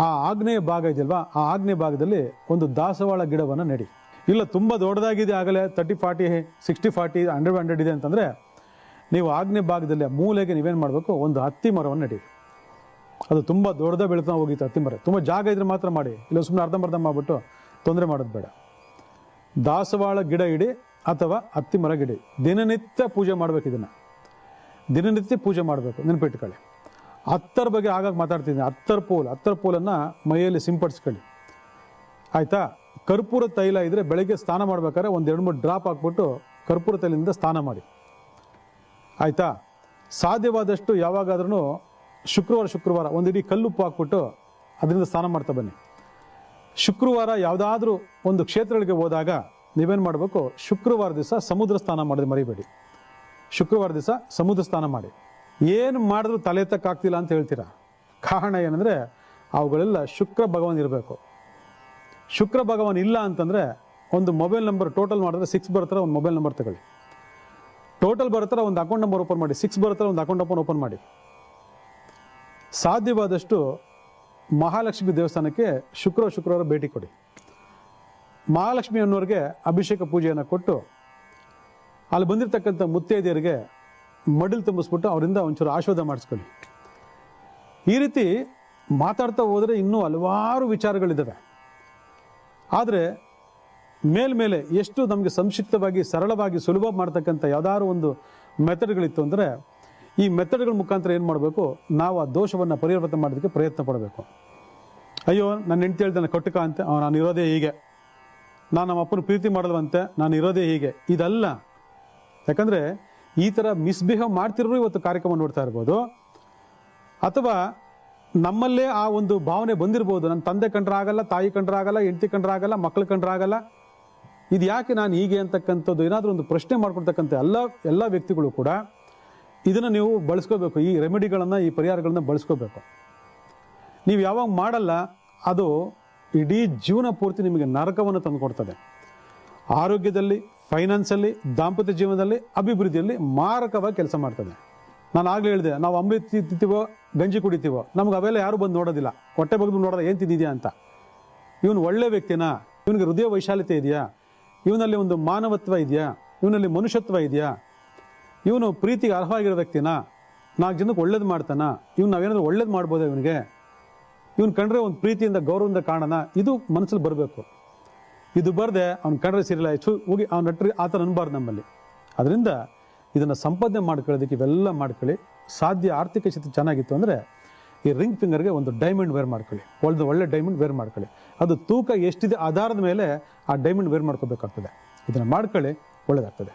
ಆ ಆಗ್ನೇಯ ಭಾಗ ಇದೆಯಲ್ವಾ, ಆ ಆಗ್ನೇಯ ಭಾಗದಲ್ಲಿ ಒಂದು ದಾಸವಾಳ ಗಿಡವನ್ನು ನೆಡಿ. ಇಲ್ಲ ತುಂಬ ದೊಡ್ಡದಾಗಿದೆ, ಆಗಲೇ 30, 40, 60, 40, 100 ಇದೆ ಅಂತಂದರೆ ನೀವು ಆಗ್ನೇಯ ಭಾಗದಲ್ಲಿ ಮೂಲೆಗೆ ನೀವೇನು ಮಾಡಬೇಕು, ಒಂದು ಹತ್ತಿ ಮರವನ್ನು ನೆಡಿ. ಅದು ತುಂಬ ದೊಡ್ಡದ ಬೆಳೀತಾ ಹೋಗಿತ್ತು ಹತ್ತಿ ಮರ. ತುಂಬ ಜಾಗ ಇದ್ರೆ ಮಾತ್ರ ಮಾಡಿ, ಇಲ್ಲ ಸುಮ್ಮನೆ ಅರ್ಧಂಬರ್ಧ ಮಾಡಿಬಿಟ್ಟು ತೊಂದರೆ ಮಾಡೋದು ಬೇಡ. ದಾಸವಾಳ ಗಿಡ ಇಡಿ ಅಥವಾ ಹತ್ತಿ ಮರ ಗಿಡಿ. ದಿನನಿತ್ಯ ಪೂಜೆ ಮಾಡಬೇಕು. ಇದನ್ನು ದಿನನಿತ್ಯ ಪೂಜೆ ಮಾಡಬೇಕು, ನೆನಪಿಟ್ಕೊಳ್ಳಿ. ಹತ್ತರ ಬಗ್ಗೆ ಆಗಾಗ ಮಾತಾಡ್ತಿದ್ದೀನಿ. ಹತ್ತರ ಪೂಲನ್ನು ಮೈಯಲ್ಲಿ ಸಿಂಪಡಿಸ್ಕೊಳ್ಳಿ, ಆಯಿತಾ? ಕರ್ಪೂರ ತೈಲ ಇದ್ದರೆ ಬೆಳಗ್ಗೆ ಸ್ನಾನ ಮಾಡ್ಬೇಕಾದ್ರೆ ಒಂದು 2-3 ಡ್ರಾಪ್ ಹಾಕ್ಬಿಟ್ಟು ಕರ್ಪೂರ ತೈಲದಿಂದ ಸ್ನಾನ ಮಾಡಿ, ಆಯಿತಾ? ಸಾಧ್ಯವಾದಷ್ಟು ಯಾವಾಗಾದ್ರೂ ಶುಕ್ರವಾರ ಒಂದು ಇಡೀ ಕಲ್ಲುಪ್ಪು ಹಾಕ್ಬಿಟ್ಟು ಅದರಿಂದ ಸ್ನಾನ ಮಾಡ್ತಾ ಬನ್ನಿ. ಶುಕ್ರವಾರ ಯಾವುದಾದ್ರೂ ಒಂದು ಕ್ಷೇತ್ರಗಳಿಗೆ ಹೋದಾಗ ನೀವೇನು ಮಾಡಬೇಕು, ಶುಕ್ರವಾರ ದಿವಸ ಸಮುದ್ರ ಸ್ನಾನ ಮಾಡೋದು ಮರಿಬೇಡಿ. ಶುಕ್ರವಾರ ದಿವಸ ಸಮುದ್ರ ಸ್ನಾನ ಮಾಡಿ. ಏನು ಮಾಡಿದ್ರೂ ತಲೆ ಎತ್ತಕ್ಕಾಗ್ತಿಲ್ಲ ಅಂತ ಹೇಳ್ತೀರಾ. ಕಾರಣ ಏನಂದರೆ ಅವುಗಳೆಲ್ಲ ಶುಕ್ರ ಭಗವಾನ್ ಇರಬೇಕು. ಶುಕ್ರ ಭಗವಾನ್ ಇಲ್ಲ ಅಂತಂದರೆ ಒಂದು ಮೊಬೈಲ್ ನಂಬರ್ ಟೋಟಲ್ ಮಾಡಿದ್ರೆ 6 ಬರೋ ಥರ ಒಂದು ಮೊಬೈಲ್ ನಂಬರ್ ತಗೊಳ್ಳಿ. ಟೋಟಲ್ ಬರೋ ಥರ ಒಂದು ಅಕೌಂಟ್ ನಂಬರ್ ಓಪನ್ ಮಾಡಿ, 6 ಬರೋ ಥರ ಒಂದು ಅಕೌಂಟ್ ಓಪನ್ ಮಾಡಿ. ಸಾಧ್ಯವಾದಷ್ಟು ಮಹಾಲಕ್ಷ್ಮಿ ದೇವಸ್ಥಾನಕ್ಕೆ ಶುಕ್ರವಾರ ಭೇಟಿ ಕೊಡಿ. ಮಹಾಲಕ್ಷ್ಮಿ ಅನ್ನೋರಿಗೆ ಅಭಿಷೇಕ ಪೂಜೆಯನ್ನು ಕೊಟ್ಟು ಅಲ್ಲಿ ಬಂದಿರತಕ್ಕಂಥ ಮುತ್ತೈದೆಯರಿಗೆ ಮಡಿಲು ತುಂಬಿಸ್ಬಿಟ್ಟು ಅವರಿಂದ ಒಂಚೂರು ಆಶೀರ್ವಾದ ಮಾಡಿಸ್ಕೊಳ್ಳಿ. ಈ ರೀತಿ ಮಾತಾಡ್ತಾ ಹೋದರೆ ಇನ್ನೂ ಹಲವಾರು ವಿಚಾರಗಳಿದ್ದಾವೆ. ಆದರೆ ಮೇಲ್ಮೇಲೆ ಎಷ್ಟು ನಮಗೆ ಸಂಕ್ಷಿಪ್ತವಾಗಿ ಸರಳವಾಗಿ ಸುಲಭ ಮಾಡ್ತಕ್ಕಂಥ ಯಾವುದಾದ್ರು ಒಂದು ಮೆಥಡ್ಗಳಿತ್ತು ಅಂದರೆ ಈ ಮೆಥಡ್ಗಳ ಮುಖಾಂತರ ಏನು ಮಾಡಬೇಕು, ನಾವು ಆ ದೋಷವನ್ನು ಪರಿವರ್ತನೆ ಮಾಡೋದಕ್ಕೆ ಪ್ರಯತ್ನ ಪಡಬೇಕು. ಅಯ್ಯೋ ನನ್ನ ಹೆಂಡತಿ ಹೇಳ್ತಾನೆ ಕಟ್ಟುಕ ಅಂತ, ನಾನು ಇರೋದೇ ಹೀಗೆ, ನಾನು ನಮ್ಮ ಅಪ್ಪನ ಪ್ರೀತಿ ಮಾಡಲ್ವಂತೆ, ನಾನು ಇರೋದೇ ಹೀಗೆ, ಇದಲ್ಲ. ಯಾಕಂದರೆ ಈ ಥರ ಮಿಸ್ಬಿಹೇವ್ ಮಾಡ್ತಿರೋರು ಇವತ್ತು ಕಾರ್ಯಕ್ರಮ ನೋಡ್ತಾ ಇರ್ಬೋದು, ಅಥವಾ ನಮ್ಮಲ್ಲೇ ಆ ಒಂದು ಭಾವನೆ ಬಂದಿರ್ಬೋದು. ನನ್ನ ತಂದೆ ಕಂಡ್ರೆ ಆಗಲ್ಲ, ತಾಯಿ ಕಂಡ್ರೆ ಆಗಲ್ಲ, ಹೆಂಡತಿ ಕಂಡ್ರೆ ಆಗಲ್ಲ, ಮಕ್ಕಳು ಕಂಡ್ರೆ ಆಗಲ್ಲ, ಇದು ಯಾಕೆ ನಾನು ಹೀಗೆ ಅಂತಕ್ಕಂಥದ್ದು ಏನಾದರೂ ಒಂದು ಪ್ರಶ್ನೆ ಮಾಡ್ಕೊಳ್ತಕ್ಕಂಥ ಎಲ್ಲ ವ್ಯಕ್ತಿಗಳು ಕೂಡ ಇದನ್ನು ನೀವು ಬಳಸ್ಕೋಬೇಕು. ಈ ರೆಮಿಡಿಗಳನ್ನು, ಈ ಪರಿಹಾರಗಳನ್ನು ಬಳಸ್ಕೋಬೇಕು. ನೀವು ಯಾವಾಗ ಮಾಡಲ್ಲ, ಅದು ಇಡೀ ಜೀವನ ಪೂರ್ತಿ ನಿಮಗೆ ನರಕವನ್ನು ತಂದುಕೊಡ್ತದೆ. ಆರೋಗ್ಯದಲ್ಲಿ, ಫೈನಾನ್ಸಲ್ಲಿ, ದಾಂಪತ್ಯ ಜೀವನದಲ್ಲಿ, ಅಭಿವೃದ್ಧಿಯಲ್ಲಿ ಮಾರಕವಾಗಿ ಕೆಲಸ ಮಾಡ್ತದೆ. ನಾನು ಆಗಲೇ ಹೇಳಿದೆ, ನಾವು ಅಮೃತ ತಿಂತೀವೋ ಗಂಜಿ ಕುಡಿತೀವೋ ನಮ್ಗೆ ಅವೆಲ್ಲ ಯಾರು ಬಂದು ನೋಡೋದಿಲ್ಲ. ಹೊಟ್ಟೆ ಬಗ್ದು ನೋಡೋದು ಏನು ತಿಂದಿದೆಯಾ ಅಂತ. ಇವನು ಒಳ್ಳೆ ವ್ಯಕ್ತಿನಾ, ಇವನಿಗೆ ಹೃದಯ ವೈಶಾಲ್ಯತೆ ಇದೆಯಾ, ಇವನಲ್ಲಿ ಒಂದು ಮಾನವತ್ವ ಇದೆಯಾ, ಇವನಲ್ಲಿ ಮನುಷ್ಯತ್ವ ಇದೆಯಾ, ಇವನು ಪ್ರೀತಿಗೆ ಅರ್ಹವಾಗಿರೋ ವ್ಯಕ್ತಿನಾ, 4 ಜನಕ್ಕೆ ಒಳ್ಳೇದು ಮಾಡ್ತಾನ, ಇವ್ನು ನಾವೇನಾದ್ರೂ ಒಳ್ಳೇದು ಮಾಡ್ಬೋದಾ, ಇವನು ಕಂಡ್ರೆ ಒಂದು ಪ್ರೀತಿಯಿಂದ ಗೌರವದಿಂದ ಕಾಣೋಣ, ಇದು ಮನಸ್ಸಲ್ಲಿ ಬರಬೇಕು. ಇದು ಬರದೆ ಅವ್ನು ಕಂಡ್ರೆ ಸೀರಿಯಲ್ಲ ಹೋಗಿ ಅವ್ನು ನಟ್ರಿ ಆ ಥರ ಅನ್ಬಾರ್ದು ನಮ್ಮಲ್ಲಿ. ಅದರಿಂದ ಇದನ್ನು ಸಂಪಾದನೆ ಮಾಡ್ಕೊಳ್ಳೋದಕ್ಕೆ ಇವೆಲ್ಲ ಮಾಡ್ಕೊಳ್ಳಿ. ಸಾಧ್ಯ ಆರ್ಥಿಕ ಸ್ಥಿತಿ ಚೆನ್ನಾಗಿತ್ತು ಅಂದರೆ ಈ ರಿಂಗ್ ಫಿಂಗರ್ಗೆ ಒಂದು ಡೈಮಂಡ್ ವೇರ್ ಮಾಡ್ಕೊಳ್ಳಿ, ಒಳ್ಳೆ ಡೈಮಂಡ್ ವೇರ್ ಮಾಡ್ಕೊಳ್ಳಿ. ಅದು ತೂಕ ಎಷ್ಟಿದೆ ಆಧಾರದ ಮೇಲೆ ಆ ಡೈಮಂಡ್ ವೇರ್ ಮಾಡ್ಕೋಬೇಕಾಗ್ತದೆ. ಇದನ್ನು ಮಾಡ್ಕೊಳ್ಳಿ, ಒಳ್ಳೆಯದಾಗ್ತದೆ.